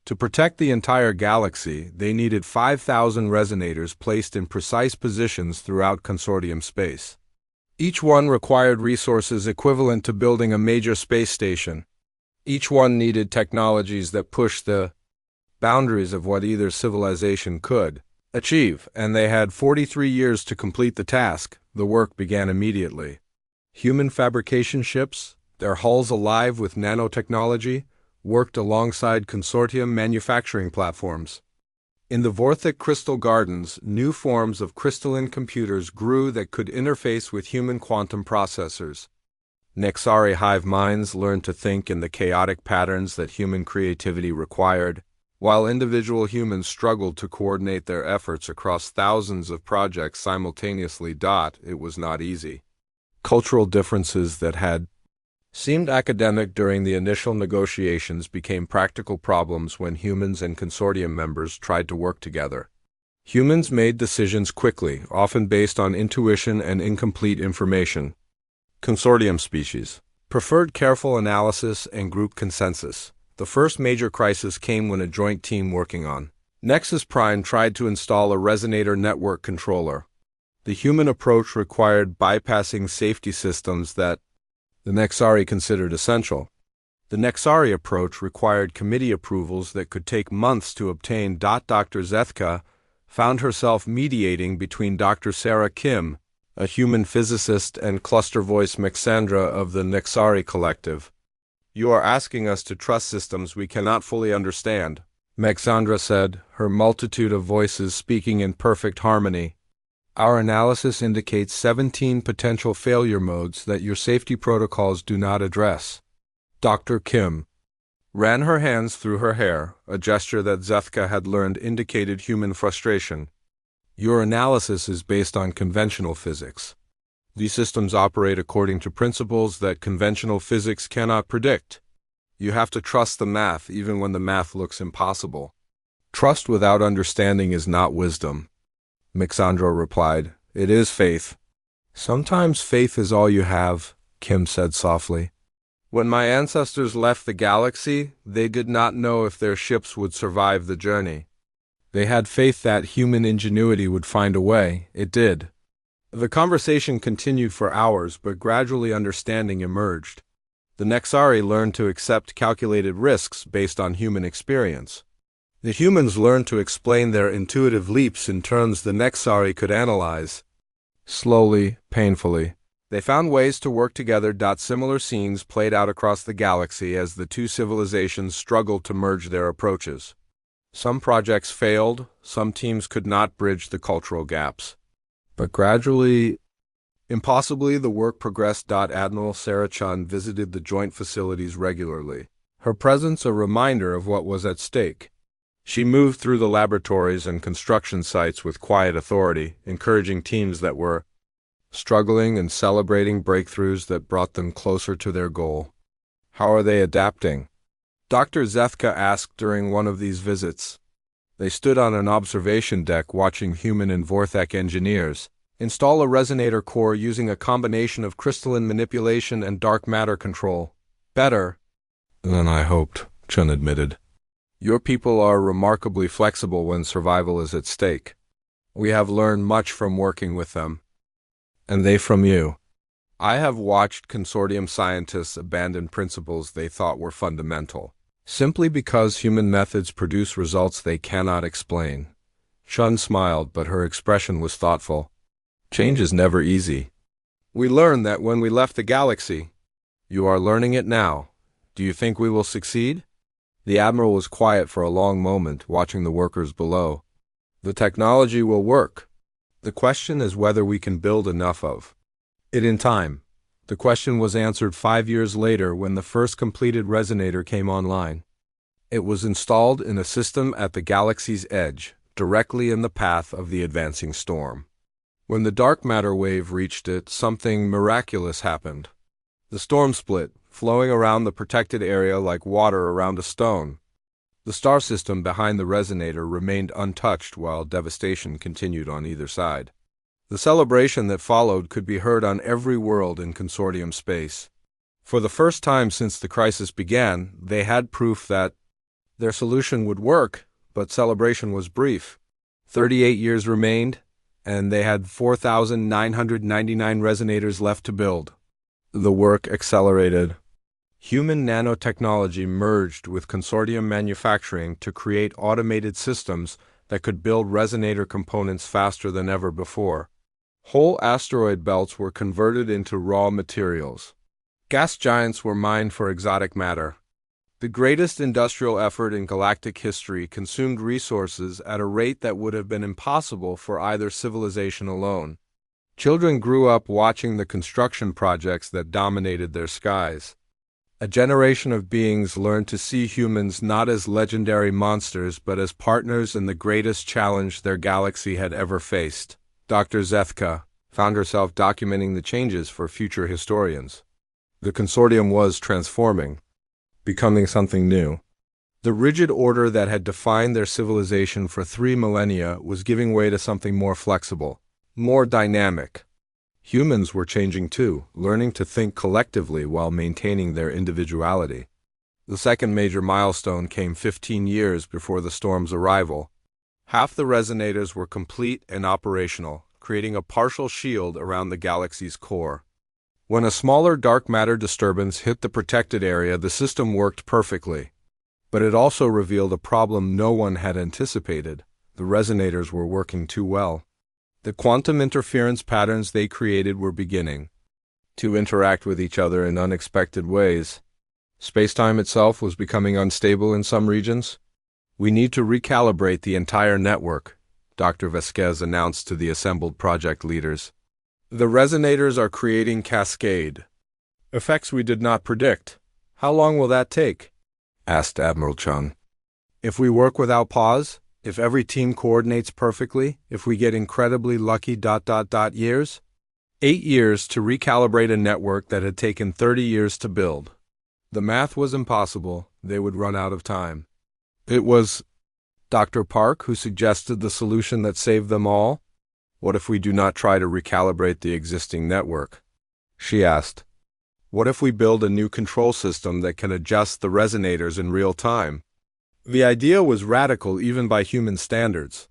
To protect the entire galaxy, they needed 5,000 resonators placed in precise positions throughout consortium space. Each one required resources equivalent to building a major space station. Each one needed technologies that pushed the boundaries of what either civilization could achieve, and they had 43 years to complete the task. The work began immediately. Human fabrication ships, their hulls alive with nanotechnology, worked alongside consortium manufacturing platforms. In the Vorthic crystal gardens, new forms of crystalline computers grew that could interface with human quantum processors. Nexari hive minds learned to think in the chaotic patterns that human creativity required, while individual humans struggled to coordinate their efforts across thousands of projects simultaneously. It was not easy. Cultural differences that had seemed academic during the initial negotiations became practical problems when humans and consortium members tried to work together. Humans made decisions quickly, often based on intuition and incomplete information. Consortium species preferred careful analysis and group consensus. The first major crisis came when a joint team working on Nexus Prime tried to install a resonator network controller. The human approach required bypassing safety systems that the Nexari considered essential. The Nexari approach required committee approvals that could take months to obtain. Dr. Zethka found herself mediating between Dr. Sarah Kim, a human physicist, and cluster voice Mexandra of the Nexari Collective. "You are asking us to trust systems we cannot fully understand," Mexandra said, her multitude of voices speaking in perfect harmony. "Our analysis indicates 17 potential failure modes that your safety protocols do not address." Dr. Kim ran her hands through her hair, a gesture that Zethka had learned indicated human frustration. "Your analysis is based on conventional physics. These systems operate according to principles that conventional physics cannot predict. You have to trust the math even when the math looks impossible." "Trust without understanding is not wisdom," Mexandra replied. "It is faith." "Sometimes faith is all you have," Kim said softly. "When my ancestors left the galaxy, they did not know if their ships would survive the journey. They had faith that human ingenuity would find a way. It did." The conversation continued for hours, but gradually understanding emerged. The Nexari learned to accept calculated risks based on human experience. The humans learned to explain their intuitive leaps in terms the Nexari could analyze. Slowly, painfully, they found ways to work together. Similar scenes played out across the galaxy as the two civilizations struggled to merge their approaches. Some projects failed, some teams could not bridge the cultural gaps. But gradually, impossibly, the work progressed. Admiral Sarah Chun visited the joint facilities regularly, her presence a reminder of what was at stake. She moved through the laboratories and construction sites with quiet authority, encouraging teams that were struggling and celebrating breakthroughs that brought them closer to their goal. "How are they adapting?" Dr. Zethka asked during one of these visits. They stood on an observation deck watching human and Vorthek engineers install a resonator core using a combination of crystalline manipulation and dark matter control. "Better than I hoped," Chun admitted. "Your people are remarkably flexible when survival is at stake. We have learned much from working with them. And they from you." "I have watched consortium scientists abandon principles they thought were fundamental, simply because human methods produce results they cannot explain." Chun smiled, but her expression was thoughtful. "Change is never easy. We learned that when we left the galaxy. You are learning it now. Do you think we will succeed?" The Admiral was quiet for a long moment, watching the workers below. "The technology will work. The question is whether we can build enough of it in time." The question was answered 5 years later when the first completed resonator came online. It was installed in a system at the galaxy's edge, directly in the path of the advancing storm. When the dark matter wave reached it, something miraculous happened. The storm split, flowing around the protected area like water around a stone. The star system behind the resonator remained untouched while devastation continued on either side. The celebration that followed could be heard on every world in consortium space. For the first time since the crisis began, they had proof that Their solution would work, but celebration was brief. 38 years remained, and they had 4,999 resonators left to build. The work accelerated. Human nanotechnology merged with consortium manufacturing to create automated systems that could build resonator components faster than ever before. Whole asteroid belts were converted into raw materials. Gas giants were mined for exotic matter. The greatest industrial effort in galactic history consumed resources at a rate that would have been impossible for either civilization alone. Children grew up watching the construction projects that dominated their skies. A generation of beings learned to see humans not as legendary monsters but as partners in the greatest challenge their galaxy had ever faced. Dr. Zethka found herself documenting the changes for future historians. The consortium was transforming, becoming something new. The rigid order that had defined their civilization for 3 millennia was giving way to something more flexible, more dynamic. Humans were changing too, learning to think collectively while maintaining their individuality. The second major milestone came 15 years before the storm's arrival. Half the resonators were complete and operational, creating a partial shield around the galaxy's core. When a smaller dark matter disturbance hit the protected area, the system worked perfectly. But it also revealed a problem no one had anticipated. The resonators were working too well. The quantum interference patterns they created were beginning to interact with each other in unexpected ways. Spacetime itself was becoming unstable in some regions. "We need to recalibrate the entire network," Dr. Vasquez announced to the assembled project leaders. "The resonators are creating cascade effects we did not predict." "How long will that take?" asked Admiral Chun. "If we work without pause, if every team coordinates perfectly, if we get incredibly lucky... years? 8 years to recalibrate a network that had taken 30 years to build." The math was impossible. They would run out of time. It was Dr. Park who suggested the solution that saved them all. "What if we do not try to recalibrate the existing network?" she asked. "What if we build a new control system that can adjust the resonators in real time?" The idea was radical even by human standards.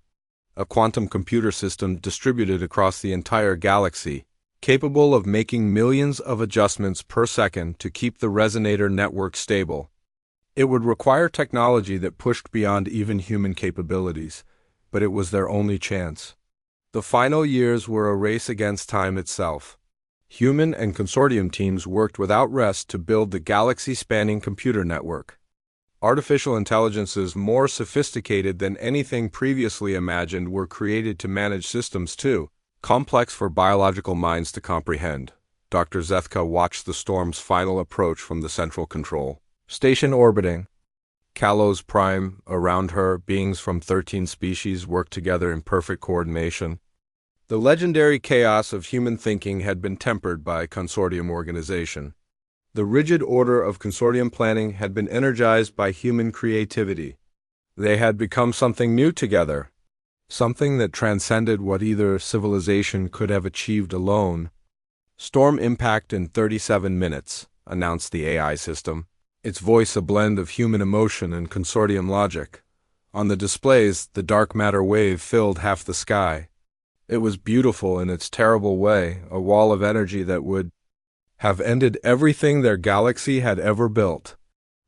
A quantum computer system distributed across the entire galaxy, capable of making millions of adjustments per second to keep the resonator network stable. It would require technology that pushed beyond even human capabilities, but it was their only chance. The final years were a race against time itself. Human and consortium teams worked without rest to build the galaxy-spanning computer network. Artificial intelligences more sophisticated than anything previously imagined were created to manage systems too complex for biological minds to comprehend. Dr. Zethka watched the storm's final approach from the central control station orbiting. Kalos Prime, around her, beings from 13 species worked together in perfect coordination. The legendary chaos of human thinking had been tempered by consortium organization. The rigid order of consortium planning had been energized by human creativity. They had become something new together, something that transcended what either civilization could have achieved alone. "Storm impact in 37 minutes, announced the AI system, its voice a blend of human emotion and consortium logic. On the displays, the dark matter wave filled half the sky. It was beautiful in its terrible way, a wall of energy that would have ended everything their galaxy had ever built.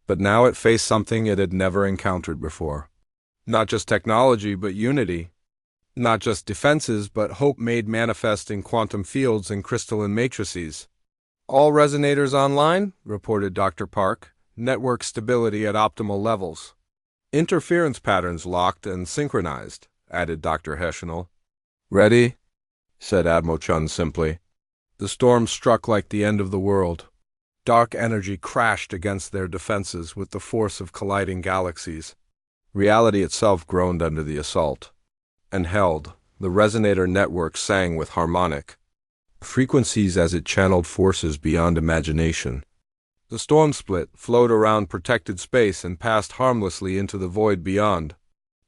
But now it faced something it had never encountered before. Not just technology, but unity. Not just defenses, but hope made manifest in quantum fields and crystalline matrices. "All resonators online," reported Dr. Park. "Network stability at optimal levels." "Interference patterns locked and synchronized," added Dr. Heschel. "Ready?" said Admiral Chun simply. The storm struck like the end of the world. Dark energy crashed against their defenses with the force of colliding galaxies. Reality itself groaned under the assault. And held, the resonator network sang with harmonic frequencies as it channeled forces beyond imagination. The storm split, flowed around protected space, and passed harmlessly into the void beyond.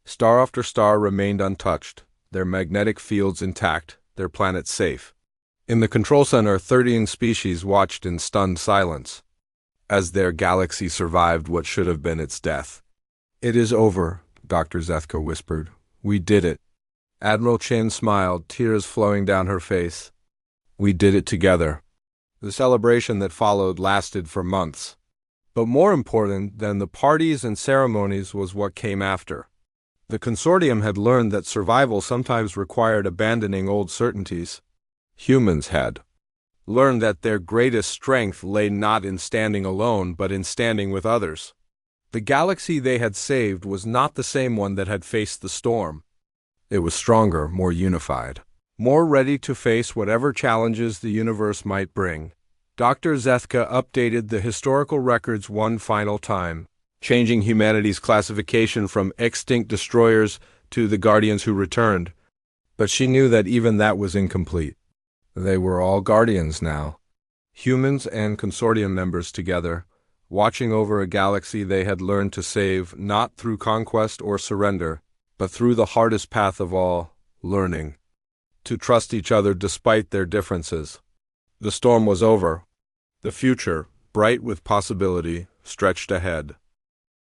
Star after star remained untouched, their magnetic fields intact, their planet safe. In the control center, 13 species watched in stunned silence, as their galaxy survived what should have been its death. It is over, Dr. Zethka whispered. We did it. Admiral Chen smiled, tears flowing down her face. We did it together. The celebration that followed lasted for months. But more important than the parties and ceremonies was what came after. The consortium had learned that survival sometimes required abandoning old certainties. Humans had learned that their greatest strength lay not in standing alone, but in standing with others. The galaxy they had saved was not the same one that had faced the storm. It was stronger, more unified, more ready to face whatever challenges the universe might bring. Dr. Zethka updated the historical records one final time, changing humanity's classification from extinct destroyers to the guardians who returned. But she knew that even that was incomplete. They were all guardians now, humans and consortium members together, watching over a galaxy they had learned to save not through conquest or surrender, but through the hardest path of all, learning to trust each other despite their differences. The storm was over. The future, bright with possibility, stretched ahead.